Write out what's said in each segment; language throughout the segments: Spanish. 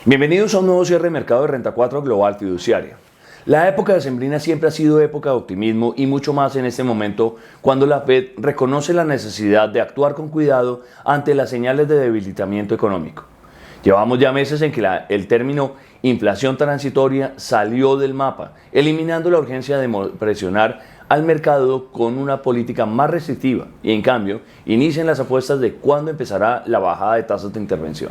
Bienvenidos a un nuevo cierre de mercado de Renta 4 Global Fiduciaria. La época decembrina siempre ha sido época de optimismo y mucho más en este momento cuando la Fed reconoce la necesidad de actuar con cuidado ante las señales de debilitamiento económico. Llevamos ya meses en que el término inflación transitoria salió del mapa, eliminando la urgencia de presionar al mercado con una política más restrictiva y en cambio inician las apuestas de cuándo empezará la bajada de tasas de intervención.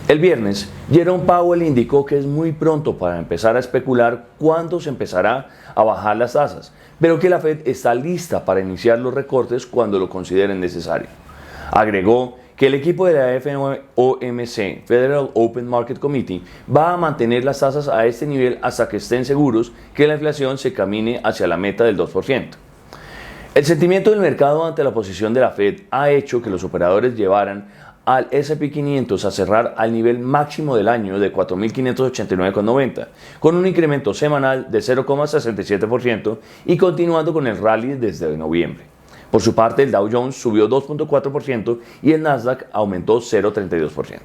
El viernes, Jerome Powell indicó que es muy pronto para empezar a especular cuándo se empezará a bajar las tasas, pero que la Fed está lista para iniciar los recortes cuando lo consideren necesario. Agregó que el equipo de la FOMC, Federal Open Market Committee, va a mantener las tasas a este nivel hasta que estén seguros que la inflación se camine hacia la meta del 2%. El sentimiento del mercado ante la posición de la Fed ha hecho que los operadores llevaran al S&P 500 a cerrar al nivel máximo del año de 4.589,90, con un incremento semanal de 0,67% y continuando con el rally desde noviembre. Por su parte, el Dow Jones subió 2,4% y el Nasdaq aumentó 0,32%.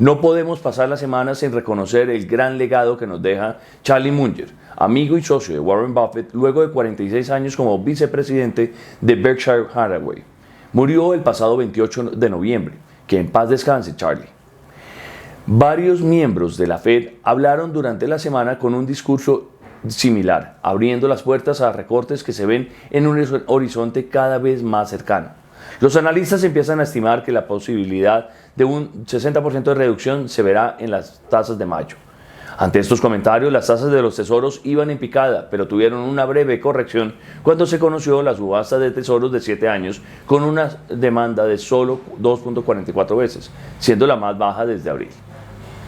No podemos pasar la semana sin reconocer el gran legado que nos deja Charlie Munger, amigo y socio de Warren Buffett, luego de 46 años como vicepresidente de Berkshire Hathaway. Murió el pasado 28 de noviembre. Que en paz descanse, Charlie. Varios miembros de la Fed hablaron durante la semana con un discurso similar, abriendo las puertas a recortes que se ven en un horizonte cada vez más cercano. Los analistas empiezan a estimar que la posibilidad de un 60% de reducción se verá en las tasas de mayo. Ante estos comentarios, las tasas de los tesoros iban en picada, pero tuvieron una breve corrección cuando se conoció la subasta de tesoros de 7 años con una demanda de solo 2.44 veces, siendo la más baja desde abril.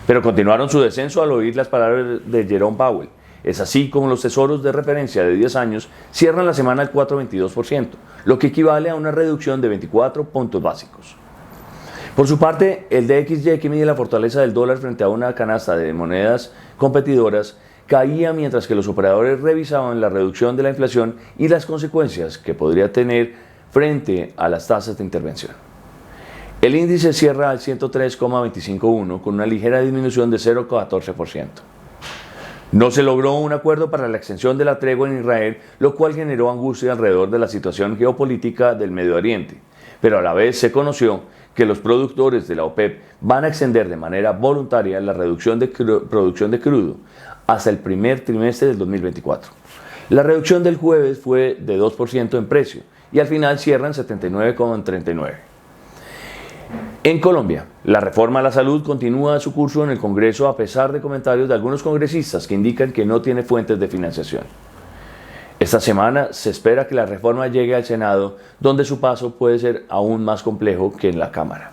Pero continuaron su descenso al oír las palabras de Jerome Powell. Es así como los tesoros de referencia de 10 años cierran la semana al 4,22%, lo que equivale a una reducción de 24 puntos básicos. Por su parte, el DXY, que mide la fortaleza del dólar frente a una canasta de monedas competidoras, caía mientras que los operadores revisaban la reducción de la inflación y las consecuencias que podría tener frente a las tasas de intervención. El índice cierra al 103,251 con una ligera disminución de 0,14%. No se logró un acuerdo para la extensión de la tregua en Israel, lo cual generó angustia alrededor de la situación geopolítica del Medio Oriente, pero a la vez se conoció que los productores de la OPEP van a extender de manera voluntaria la reducción de producción de crudo hasta el primer trimestre del 2024. La reducción del jueves fue de 2% en precio y al final cierran 79,39. En Colombia, la reforma a la salud continúa su curso en el Congreso a pesar de comentarios de algunos congresistas que indican que no tiene fuentes de financiación. Esta semana se espera que la reforma llegue al Senado, donde su paso puede ser aún más complejo que en la Cámara.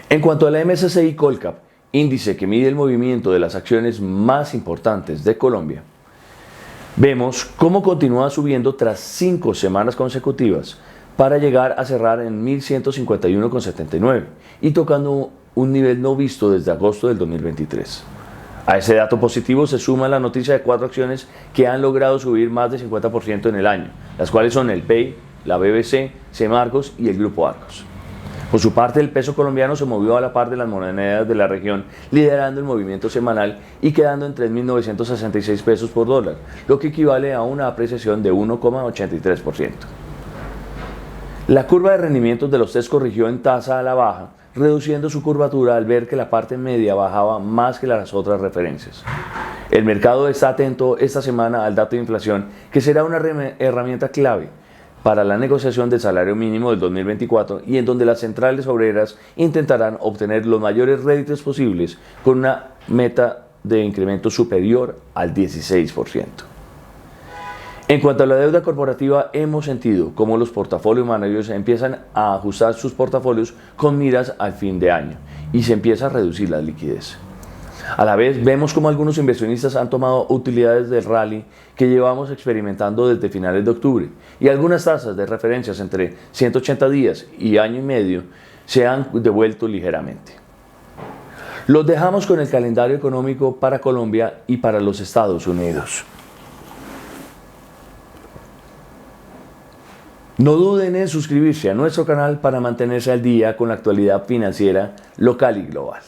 En cuanto a la MSCI Colcap, índice que mide el movimiento de las acciones más importantes de Colombia, vemos cómo continúa subiendo tras 5 semanas consecutivas para llegar a cerrar en 1.151,79 y tocando un nivel no visto desde agosto del 2023. A ese dato positivo se suma la noticia de 4 acciones que han logrado subir más de 50% en el año, las cuales son el PEI, la BBC, Semargos y el Grupo Arcos. Por su parte, el peso colombiano se movió a la par de las monedas de la región, liderando el movimiento semanal y quedando en 3.966 pesos por dólar, lo que equivale a una apreciación de 1,83%. La curva de rendimientos de los test corrigió en tasa a la baja, reduciendo su curvatura al ver que la parte media bajaba más que las otras referencias. El mercado está atento esta semana al dato de inflación, que será una herramienta clave para la negociación del salario mínimo del 2024 y en donde las centrales obreras intentarán obtener los mayores réditos posibles con una meta de incremento superior al 16%. En cuanto a la deuda corporativa, hemos sentido cómo los portafolio managers empiezan a ajustar sus portafolios con miras al fin de año y se empieza a reducir la liquidez. A la vez, vemos cómo algunos inversionistas han tomado utilidades del rally que llevamos experimentando desde finales de octubre y algunas tasas de referencias entre 180 días y año y medio se han devuelto ligeramente. Los dejamos con el calendario económico para Colombia y para los Estados Unidos. No duden en suscribirse a nuestro canal para mantenerse al día con la actualidad financiera local y global.